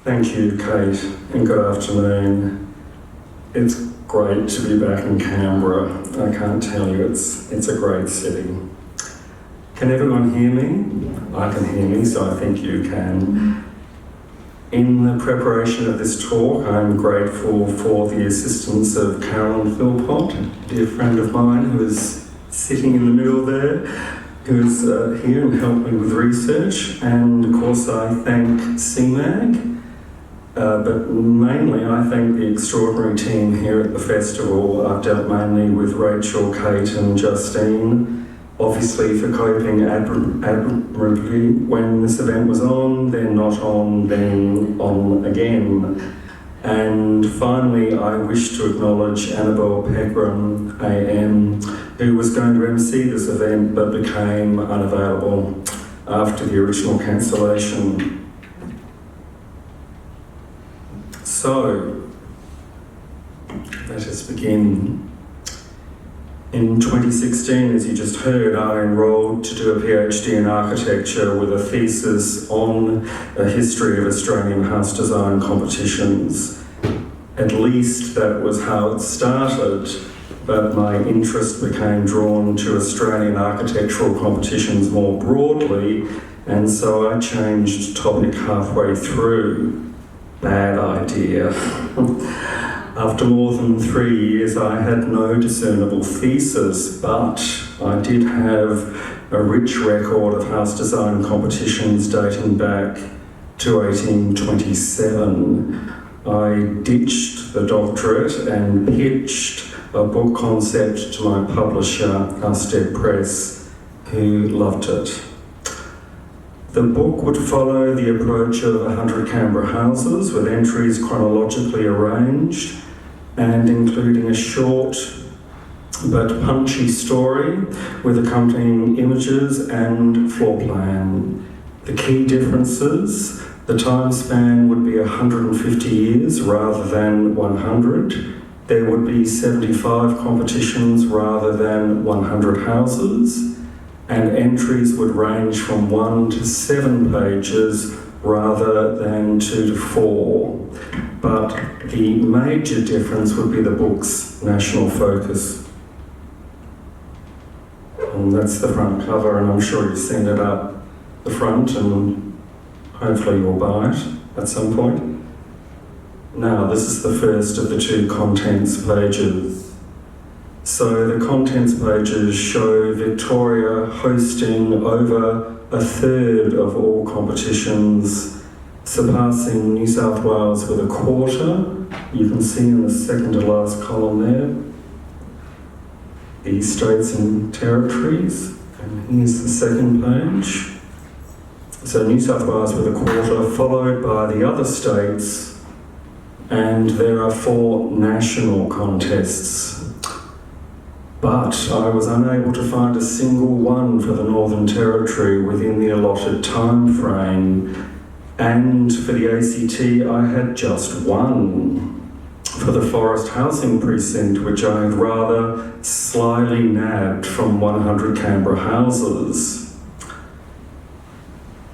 Thank you, Kate, and good afternoon. It's great to be back in Canberra. I can't tell you, it's a great city. Can everyone hear me? I can hear me, so I think you can. In the preparation of this talk, I'm grateful for the assistance of Carolyn Philpott, a dear friend of mine who is sitting in the middle there, who's here and helped me with research. And of course, I thank CMAG. But mainly I thank the extraordinary team here at the festival. I've dealt mainly with Rachel, Kate and Justine, obviously for coping admirably when this event was on, then not on, then on again. And finally, I wish to acknowledge Annabelle Pegram, AM, who was going to MC this event but became unavailable after the original cancellation. So, let us begin. In 2016, as you just heard, I enrolled to do a PhD in architecture with a thesis on a history of Australian house design competitions. At least that was how it started, but my interest became drawn to Australian architectural competitions more broadly, and so I changed topic halfway through. Bad idea. After more than 3 years, I had no discernible thesis, but I did have a rich record of house design competitions dating back to 1827. I ditched the doctorate and pitched a book concept to my publisher, Usted Press, who loved it. The book would follow the approach of 100 Canberra houses with entries chronologically arranged and including a short but punchy story with accompanying images and floor plan. The key differences: the time span would be 150 years rather than 100. There would be 75 competitions rather than 100 houses. And entries would range from 1 to 7 pages rather than 2 to 4. But the major difference would be the book's national focus. And that's the front cover, and I'm sure you've seen it up the front, and hopefully you'll buy it at some point. Now, this is the first of the 2 contents pages. So the contents pages show Victoria hosting over a third of all competitions, surpassing New South Wales with a quarter. You can see in the second to last column there, the states and territories. And here's the second page. So New South Wales with a quarter, followed by the other states, and there are 4 national contests. But I was unable to find a single one for the Northern Territory within the allotted time frame, and for the ACT I had just one. For the Forest Housing Precinct, which I had rather slyly nabbed from 100 Canberra houses.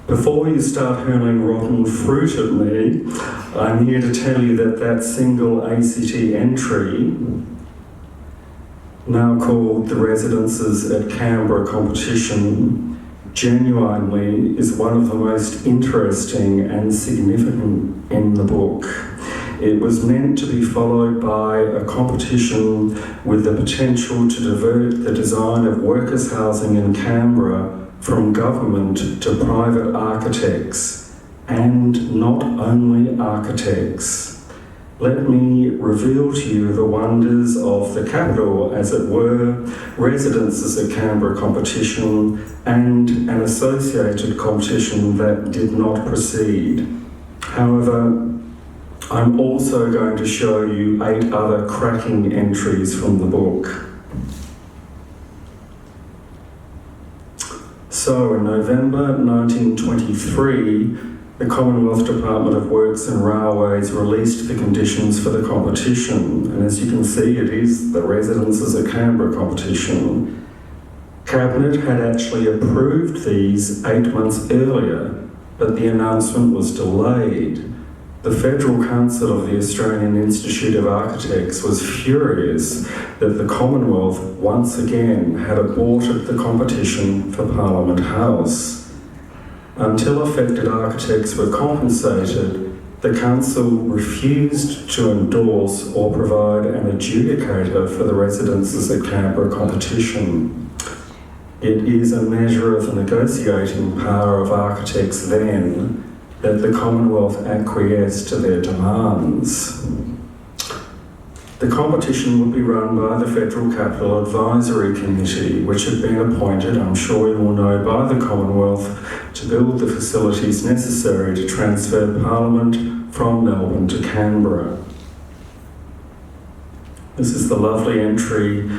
Before you start hurling rotten fruit at me, I'm here to tell you that that single ACT entry, now called the Residences at Canberra competition, genuinely is one of the most interesting and significant in the book. It was meant to be followed by a competition with the potential to divert the design of workers' housing in Canberra from government to private architects, and not only architects. Let me reveal to you the wonders of the capital, as it were, Residences at Canberra competition, and an associated competition that did not proceed. However, I'm also going to show you 8 other cracking entries from the book. So in November 1923, the Commonwealth Department of Works and Railways released the conditions for the competition, and as you can see, it is the Residences at Canberra competition. Cabinet had actually approved these 8 months earlier, but the announcement was delayed. The Federal Council of the Australian Institute of Architects was furious that the Commonwealth once again had aborted the competition for Parliament House. Until affected architects were compensated, the Council refused to endorse or provide an adjudicator for the Residences at Canberra competition. It is a measure of the negotiating power of architects then that the Commonwealth acquiesced to their demands. The competition would be run by the Federal Capital Advisory Committee, which had been appointed, I'm sure you all know, by the Commonwealth to build the facilities necessary to transfer Parliament from Melbourne to Canberra. This is the lovely entry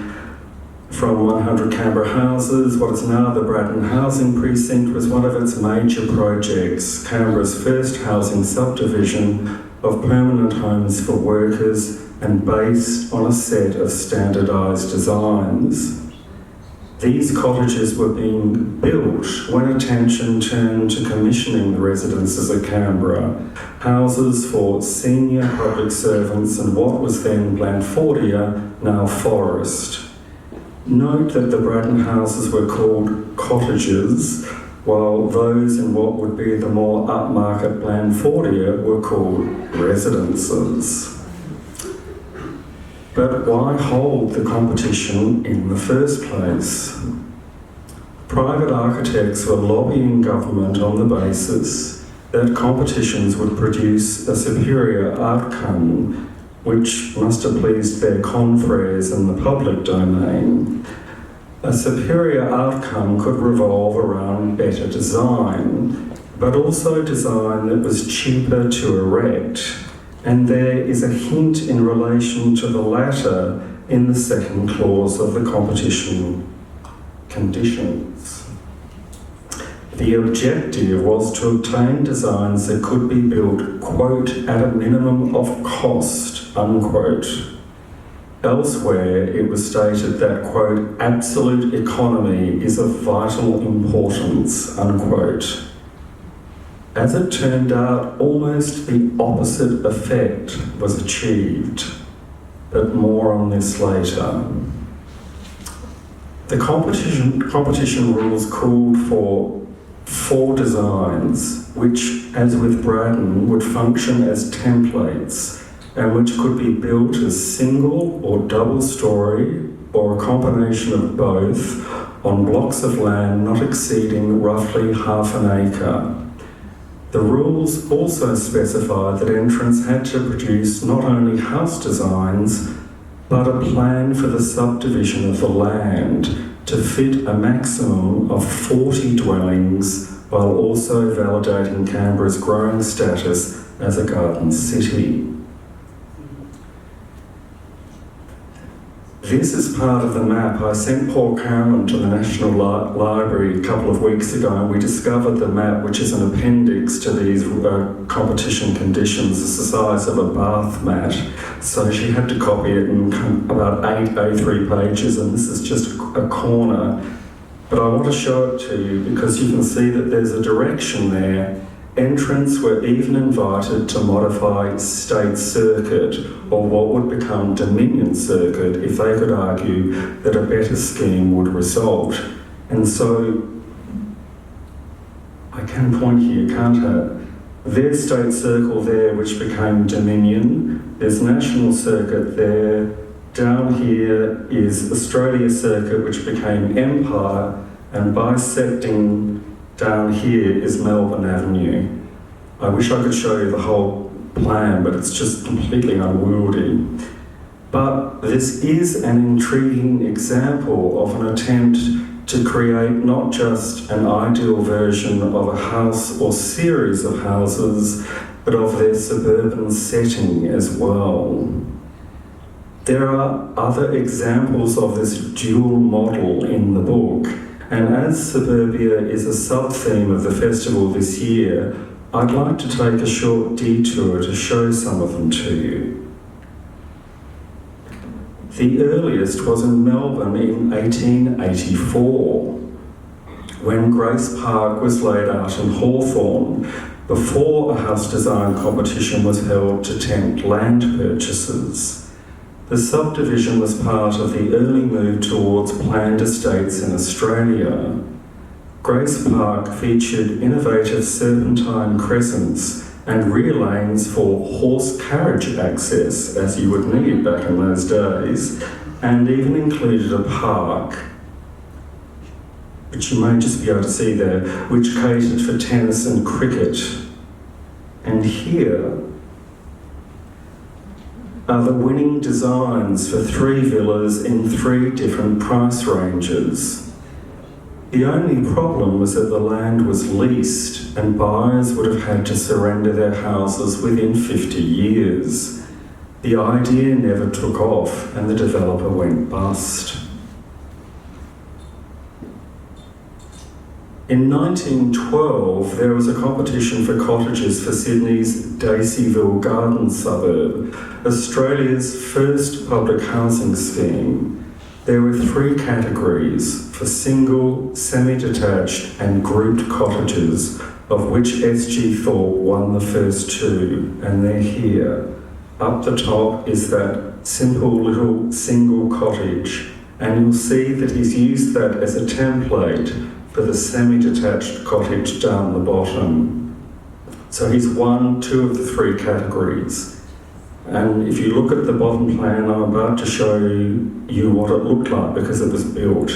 from 100 Canberra Houses. What is now the Bratton Housing Precinct was one of its major projects, Canberra's first housing subdivision of permanent homes for workers and based on a set of standardised designs. These cottages were being built when attention turned to commissioning the Residences at Canberra, houses for senior public servants and what was then Blandfordia, now Forest. Note that the Bratton houses were called cottages, while those in what would be the more upmarket Blandfordia were called residences. But why hold the competition in the first place? Private architects were lobbying government on the basis that competitions would produce a superior outcome, which must have pleased their confreres in the public domain. A superior outcome could revolve around better design, but also design that was cheaper to erect. And there is a hint in relation to the latter in the second clause of the competition conditions. The objective was to obtain designs that could be built, quote, at a minimum of cost, unquote. Elsewhere, it was stated that, quote, absolute economy is of vital importance, unquote. As it turned out, almost the opposite effect was achieved, but more on this later. The competition rules called for 4 designs, which, as with Bratton, would function as templates and which could be built as single or double-storey or a combination of both on blocks of land not exceeding roughly half an acre. The rules also specify that entrants had to produce not only house designs, but a plan for the subdivision of the land to fit a maximum of 40 dwellings while also validating Canberra's growing status as a garden city. This is part of the map. I sent Paul Cameron to the National Library a couple of weeks ago, and we discovered the map, which is an appendix to these competition conditions. It's the size of a bath mat. So she had to copy it in about 8 A3 pages, and this is just a corner. But I want to show it to you because you can see that there's a direction there. Entrants were even invited to modify State Circuit, or what would become Dominion Circuit, if they could argue that a better scheme would result. And so, I can point here, can't I? There's State Circle there, which became Dominion. There's National Circuit there. Down here is Australia Circuit, which became Empire, and bisecting down here is Melbourne Avenue. I wish I could show you the whole plan, but it's just completely unwieldy. But this is an intriguing example of an attempt to create not just an ideal version of a house or series of houses, but of their suburban setting as well. There are other examples of this dual model in the book, and as suburbia is a sub-theme of the festival this year, I'd like to take a short detour to show some of them to you. The earliest was in Melbourne in 1884. when Grace Park was laid out in Hawthorne, before a house design competition was held to tempt land purchases. The subdivision was part of the early move towards planned estates in Australia. Grace Park featured innovative serpentine crescents and rear lanes for horse carriage access, as you would need back in those days, and even included a park, which you may just be able to see there, which catered for tennis and cricket. And here are the winning designs for 3 villas in 3 different price ranges. The only problem was that the land was leased and buyers would have had to surrender their houses within 50 years. The idea never took off and the developer went bust. In 1912, there was a competition for cottages for Sydney's Daceyville Garden suburb, Australia's first public housing scheme. There were 3 categories for single, semi-detached and grouped cottages, of which S.G. Thorpe won the first 2, and they're here. Up the top is that simple little single cottage, and you'll see that he's used that as a template for the semi-detached cottage down the bottom. So he's won 2 of the 3 categories. And if you look at the bottom plan, I'm about to show you what it looked like because it was built.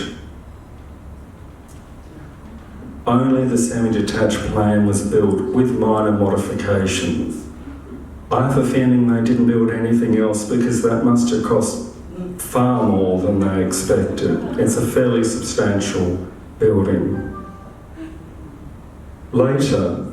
Only the semi-detached plan was built with minor modifications. I have a feeling they didn't build anything else because that must have cost far more than they expected. It's a fairly substantial building. Later,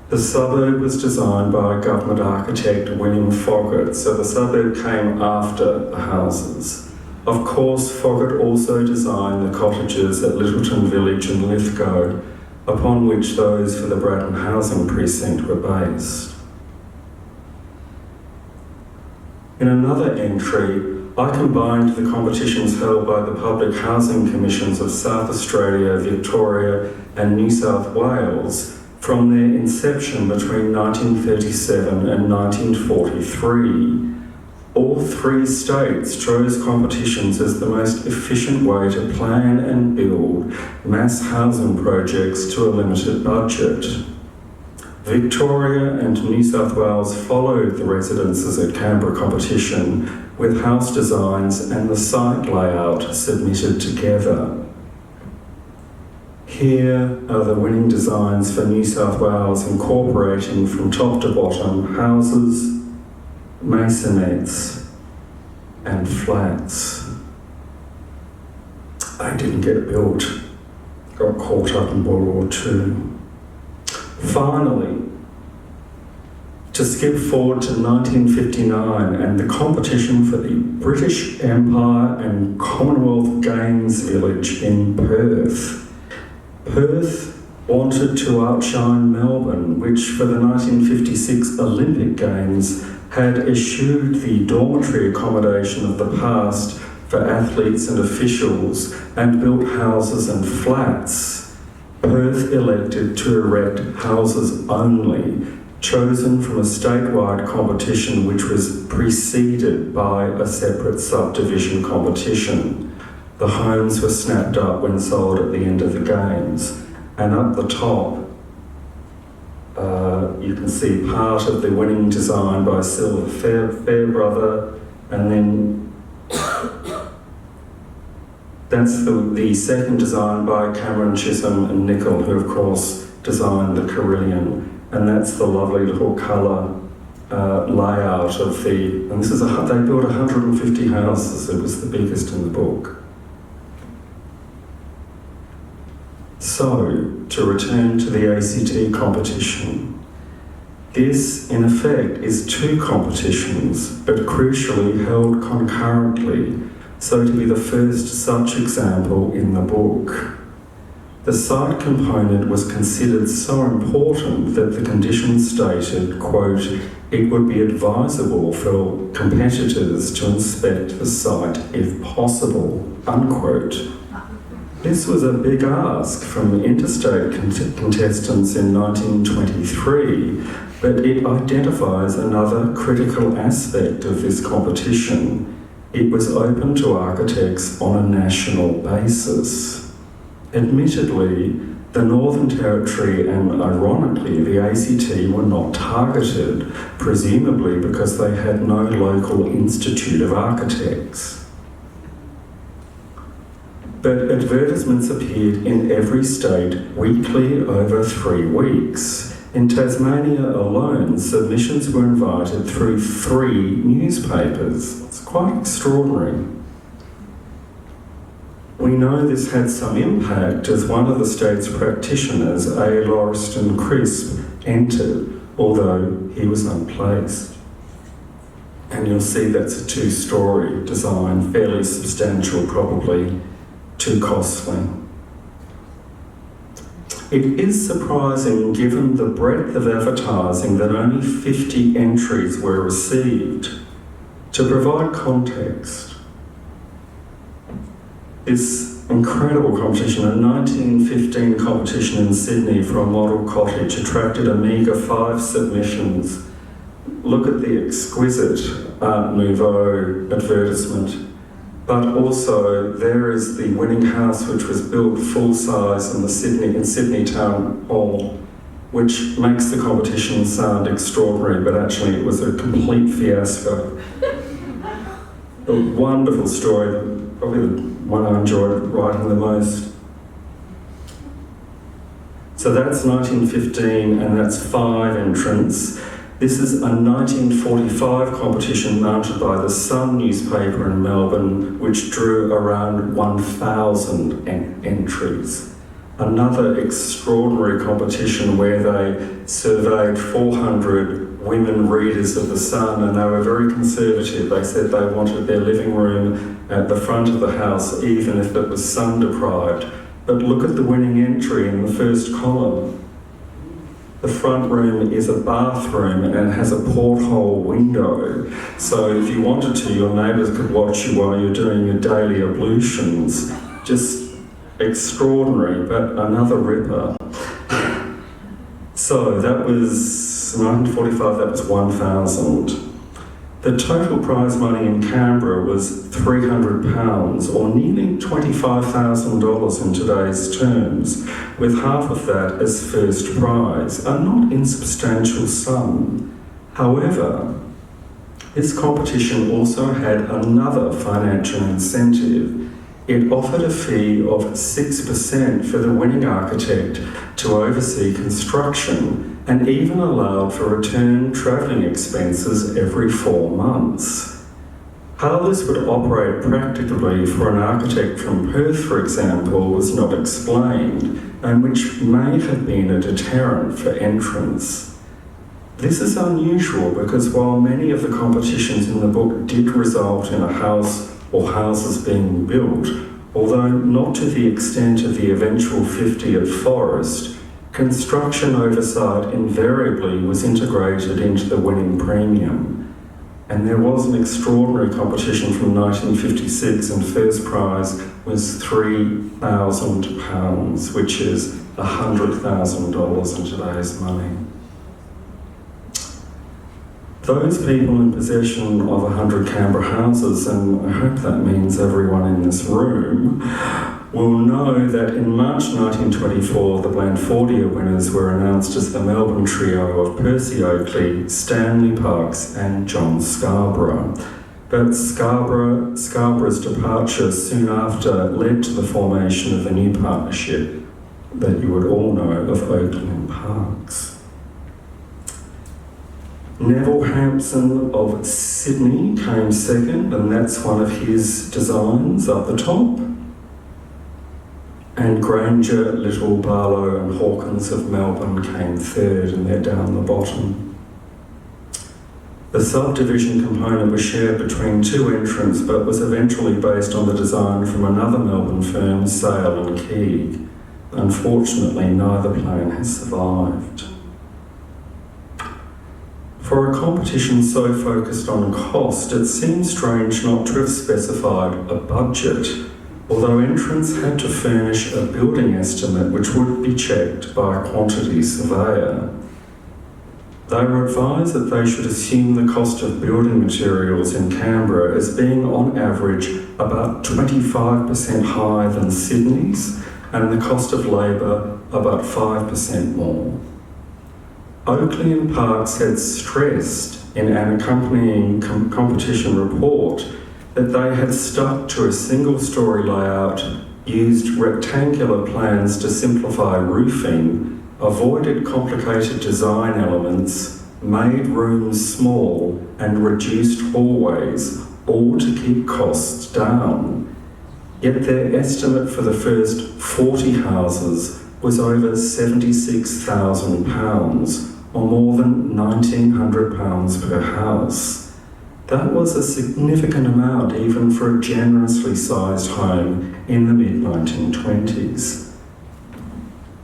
the suburb was designed by government architect William Foggett, so the suburb came after the houses. Of course, Foggett also designed the cottages at Littleton Village and Lithgow, upon which those for the Bratton housing precinct were based. In another entry, I combined the competitions held by the Public Housing Commissions of South Australia, Victoria and New South Wales from their inception between 1937 and 1943. All 3 states chose competitions as the most efficient way to plan and build mass housing projects to a limited budget. Victoria and New South Wales followed the residences at Canberra competition with house designs and the site layout submitted together. Here are the winning designs for New South Wales, incorporating from top to bottom houses, masonettes and flats. They didn't get built, got caught up in World War II. Finally, to skip forward to 1959 and the competition for the British Empire and Commonwealth Games Village in Perth. Perth wanted to outshine Melbourne, which for the 1956 Olympic Games had eschewed the dormitory accommodation of the past for athletes and officials and built houses and flats. Perth elected to erect houses only, chosen from a statewide competition which was preceded by a separate subdivision competition. The homes were snapped up when sold at the end of the games. And up the top, you can see part of the winning design by Silver Fairbrother, and then that's the second design by Cameron, Chisholm and Nicol, who of course designed the Carillon. And that's the lovely little colour layout of the, and this is they built 150 houses. It was the biggest in the book. So, to return to the ACT competition, this in effect is 2 competitions, but crucially held concurrently, so to be the first such example in the book. The site component was considered so important that the conditions stated, quote, "It would be advisable for competitors to inspect the site if possible," unquote. This was a big ask from interstate contestants in 1923, but it identifies another critical aspect of this competition. It was open to architects on a national basis. Admittedly, the Northern Territory and, ironically, the ACT were not targeted, presumably because they had no local institute of architects. But advertisements appeared in every state weekly over 3 weeks. In Tasmania alone, submissions were invited through 3 newspapers. It's quite extraordinary. We know this had some impact as one of the state's practitioners, A. Lauriston Crisp, entered, although he was unplaced. And you'll see that's a 2-storey design, fairly substantial, probably too costly. It is surprising, given the breadth of advertising, that only 50 entries were received. To provide context, this incredible competition, a 1915 competition in Sydney for a model cottage, attracted a meagre 5 submissions. Look at the exquisite Art Nouveau advertisement. But also, there is the winning house, which was built full size in Sydney Town Hall, which makes the competition sound extraordinary, but actually it was a complete fiasco. A wonderful story, probably the one I enjoyed writing the most. So that's 1915, and that's 5 entrants. This is a 1945 competition mounted by the Sun newspaper in Melbourne, which drew around 1,000 entries. Another extraordinary competition where they surveyed 400 women readers of the Sun, and they were very conservative. They said they wanted their living room at the front of the house, even if it was sun deprived. But look at the winning entry in the first column. The front room is a bathroom and has a porthole window. So if you wanted to, your neighbours could watch you while you're doing your daily ablutions. Just extraordinary, but another ripper. So that was 1945, that was 1,000. The total prize money in Canberra was £300, or nearly $25,000 in today's terms, with half of that as first prize, a not insubstantial sum. However, this competition also had another financial incentive. It offered a fee of 6% for the winning architect to oversee construction, and even allowed for return travelling expenses every 4 months. How this would operate practically for an architect from Perth, for example, was not explained, and which may have been a deterrent for entrants. This is unusual because while many of the competitions in the book did result in a house or houses being built, although not to the extent of the eventual 50 at Forest, construction oversight invariably was integrated into the winning premium. And there was an extraordinary competition from 1956, and first prize was £3,000, which is $100,000 in today's money. Those people in possession of 100 Canberra houses, and I hope that means everyone in this room, will know that in March 1924, the Blandfordia winners were announced as the Melbourne trio of Percy Oakley, Stanley Parks and John Scarborough. But Scarborough's departure soon after led to the formation of the new partnership that you would all know of Oakley and Parks. Neville Hampson of Sydney came second, and that's one of his designs up the top. And Granger, Little, Barlow and Hawkins of Melbourne came third, and they're down the bottom. The subdivision component was shared between 2 entrants, but was eventually based on the design from another Melbourne firm, Sale and Keeg. Unfortunately, neither plan has survived. For a competition so focused on cost, it seems strange not to have specified a budget. although entrants had to furnish a building estimate which would be checked by a quantity surveyor. They were advised that they should assume the cost of building materials in Canberra as being on average about 25% higher than Sydney's, and the cost of labour about 5% more. Oakley and Parkes had stressed in an accompanying competition report that they had stuck to a single-storey layout, used rectangular plans to simplify roofing, avoided complicated design elements, made rooms small and reduced hallways, all to keep costs down. Yet their estimate for the first 40 houses was over £76,000, or more than £1,900 per house. That was a significant amount even for a generously sized home in the mid-1920s.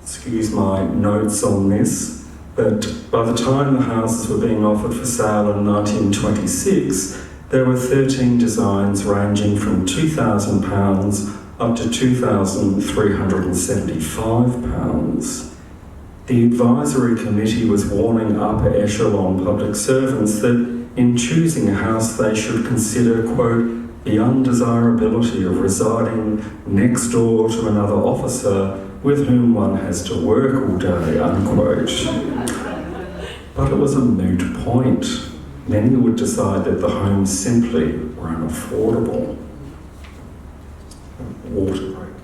Excuse my notes on this, but by the time the houses were being offered for sale in 1926, there were 13 designs ranging from £2,000 up to £2,375. The advisory committee was warning upper echelon public servants that in choosing a house they should consider, quote, the undesirability of residing next door to another officer with whom one has to work all day, unquote. But it was a moot point. Many would decide that the homes simply were unaffordable. Water break.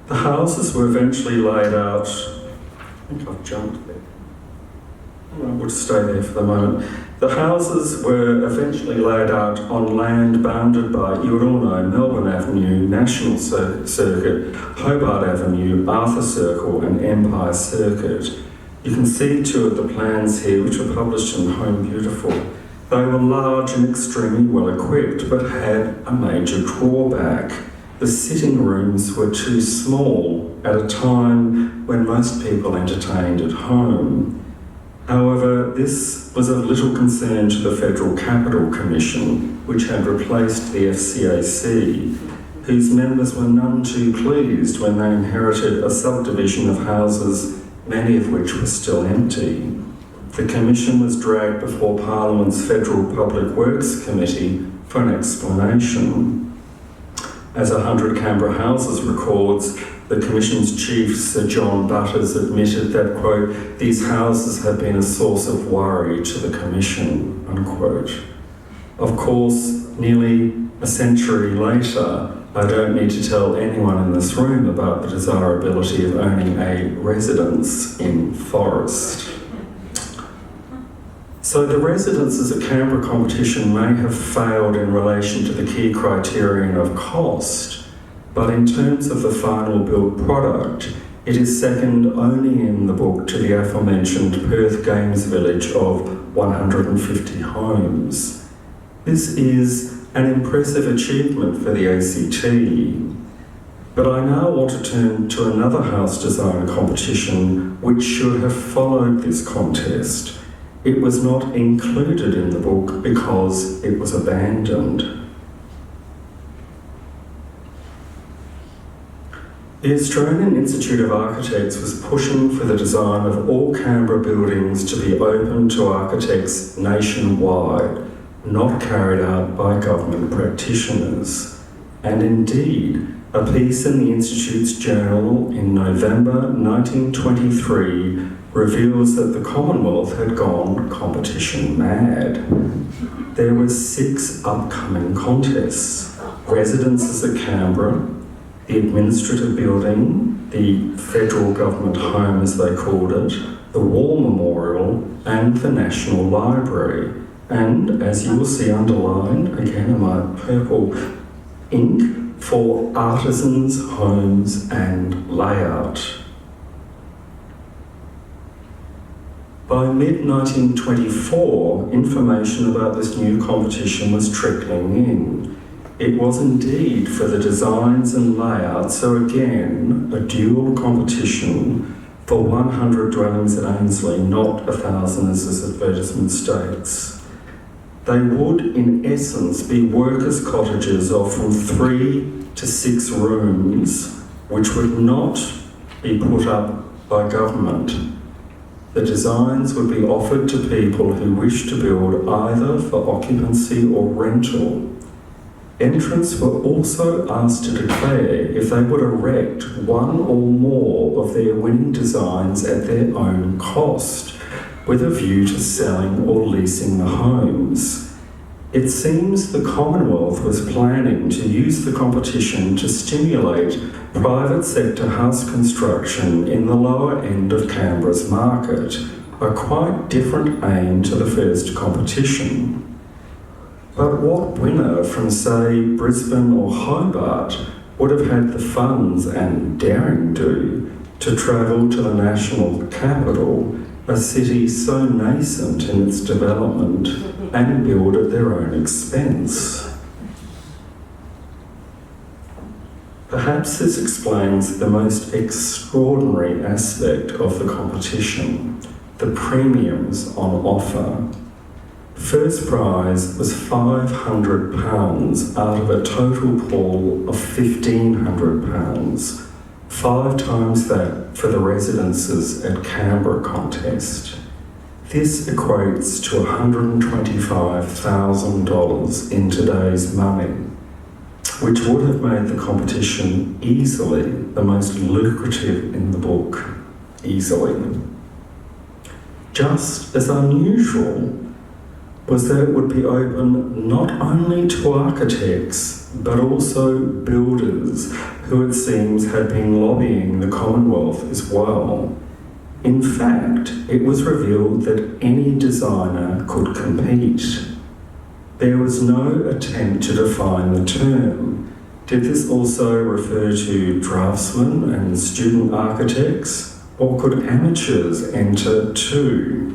The houses were eventually laid out. I think I've jumped there. We'll just stay there for the moment. The houses were eventually laid out on land bounded by, you would all know, Melbourne Avenue, National Circuit, Hobart Avenue, Arthur Circle and Empire Circuit. You can see two of the plans here, which were published in Home Beautiful. They were large and extremely well equipped, but had a major drawback. The sitting rooms were too small at a time when most people entertained at home. However, this was of little concern to the Federal Capital Commission, which had replaced the FCAC, whose members were none too pleased when they inherited a subdivision of houses, many of which were still empty. The Commission was dragged before Parliament's Federal Public Works Committee for an explanation. As 100 Canberra Houses records, the Commission's chief, Sir John Butters, admitted that, quote, these houses have been a source of worry to the Commission, unquote. Of course, nearly a century later, I don't need to tell anyone in this room about the desirability of owning a residence in Forest. So the residences at Canberra competition may have failed in relation to the key criterion of cost, but in terms of the final built product, it is second only in the book to the aforementioned Perth Games Village of 150 homes. This is an impressive achievement for the ACT. But I now want to turn to another house design competition which should have followed this contest. It was not included in the book because it was abandoned. The Australian Institute of Architects was pushing for the design of all Canberra buildings to be open to architects nationwide, not carried out by government practitioners. And indeed, a piece in the Institute's journal in November 1923 reveals that the Commonwealth had gone competition mad. There were 6 upcoming contests: residences at Canberra, the administrative building, the federal government home as they called it, the War Memorial and the National Library. And as you will see underlined, again in my purple ink, for artisans, homes and layout. By mid-1924, information about this new competition was trickling in. It was indeed for the designs and layouts, so again, a dual competition for 100 dwellings at Ainsley, not 1,000 as this advertisement states. They would, in essence, be workers' cottages of from 3 to 6 rooms, which would not be put up by government. The designs would be offered to people who wish to build either for occupancy or rental. Entrants were also asked to declare if they would erect one or more of their winning designs at their own cost, with a view to selling or leasing the homes. It seems the Commonwealth was planning to use the competition to stimulate private sector house construction in the lower end of Canberra's market, a quite different aim to the first competition. But what winner from, say, Brisbane or Hobart would have had the funds and daring do to travel to the national capital, a city so nascent in its development, and build at their own expense? Perhaps this explains the most extraordinary aspect of the competition, the premiums on offer. First prize was £500 out of a total pool of £1,500, 5 times that for the residences at Canberra contest. This equates to $125,000 in today's money, which would have made the competition easily the most lucrative in the book. Easily. Just as unusual was that it would be open not only to architects, but also builders who it seems had been lobbying the Commonwealth as well. In fact, it was revealed that any designer could compete. There was no attempt to define the term. Did this also refer to draftsmen and student architects, or could amateurs enter too?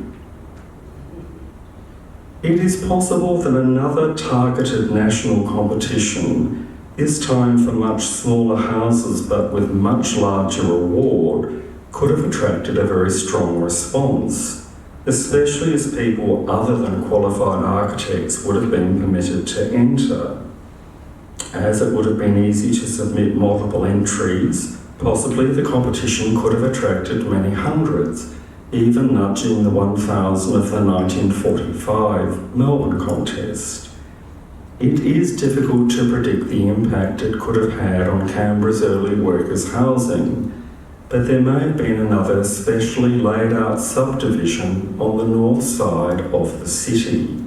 It is possible that another targeted national competition, this time for much smaller houses but with much larger reward, could have attracted a very strong response, especially as people other than qualified architects would have been permitted to enter. As it would have been easy to submit multiple entries, possibly the competition could have attracted many hundreds, even nudging the 1,000 of the 1945 Melbourne contest. It is difficult to predict the impact it could have had on Canberra's early workers' housing, but there may have been another specially laid out subdivision on the north side of the city.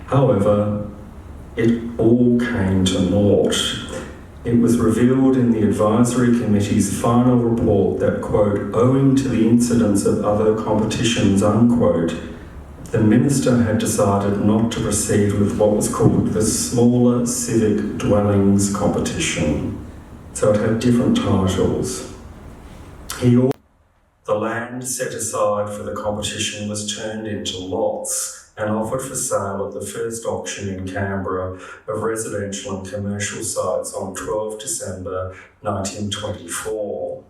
However, it all came to naught. It was revealed in the advisory committee's final report that, quote, owing to the incidence of other competitions, unquote, the minister had decided not to proceed with what was called the Smaller Civic Dwellings competition. So it had different titles. The land set aside for the competition was turned into lots and offered for sale at the first auction in Canberra of residential and commercial sites on 12 December 1924.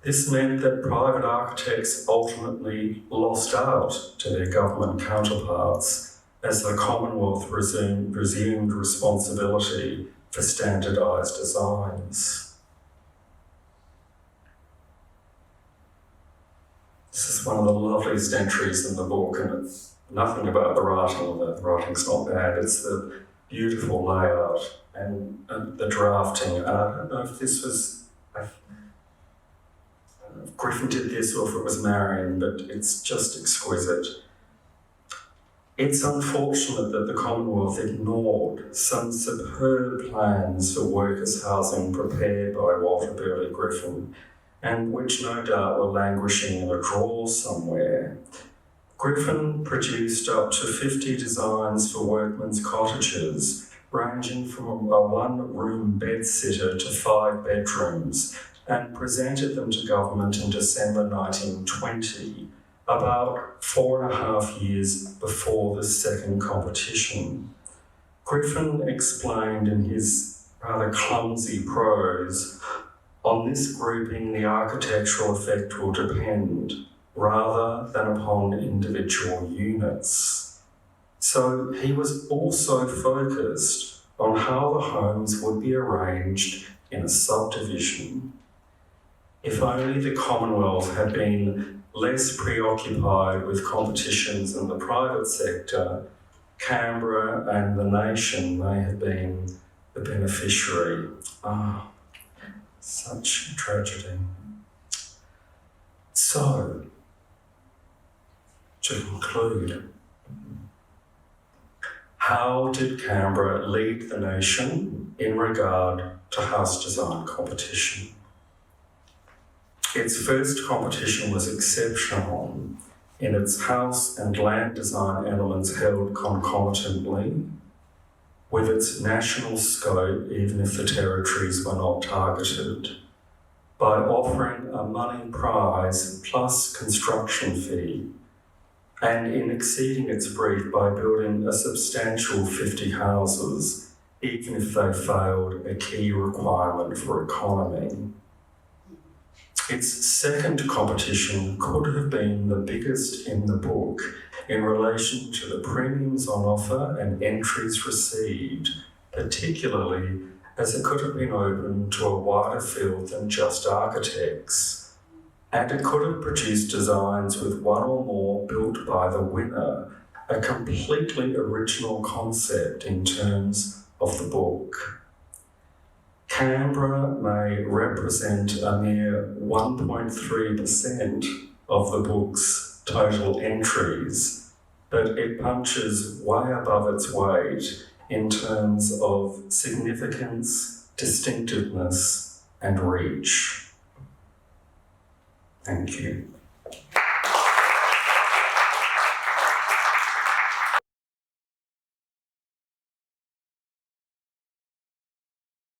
This meant that private architects ultimately lost out to their government counterparts as the Commonwealth resumed responsibility for standardised designs. This is one of the loveliest entries in the book, and it's nothing about the writing. The writing's not bad. It's the beautiful layout and the drafting. And I don't know if this was, if Griffin did this or if it was Marion, but it's just exquisite. It's unfortunate that the Commonwealth ignored some superb plans for workers' housing prepared by Walter Burley Griffin, and which no doubt were languishing in a drawer somewhere. Griffin produced up to 50 designs for workmen's cottages, ranging from a one-room bedsitter to 5 bedrooms, and presented them to government in December 1920, about 4.5 years before the second competition. Griffin explained in his rather clumsy prose On this grouping, the architectural effect will depend rather than upon individual units. So he was also focused on how the homes would be arranged in a subdivision. If only the Commonwealth had been less preoccupied with competitions in the private sector, Canberra and the nation may have been the beneficiary. Such a tragedy. So, to conclude, how did Canberra lead the nation in regard to house design competition? Its first competition was exceptional in its house and land design elements held concomitantly with its national scope, even if the territories were not targeted, by offering a money prize plus construction fee, and in exceeding its brief by building a substantial 50 houses, even if they failed a key requirement for economy. Its second competition could have been the biggest in the book in relation to the premiums on offer and entries received, particularly as it could have been open to a wider field than just architects. And it could have produced designs with one or more built by the winner, a completely original concept in terms of the book. Canberra may represent a mere 1.3% of the book's total entries, but it punches way above its weight in terms of significance, distinctiveness, and reach. Thank you.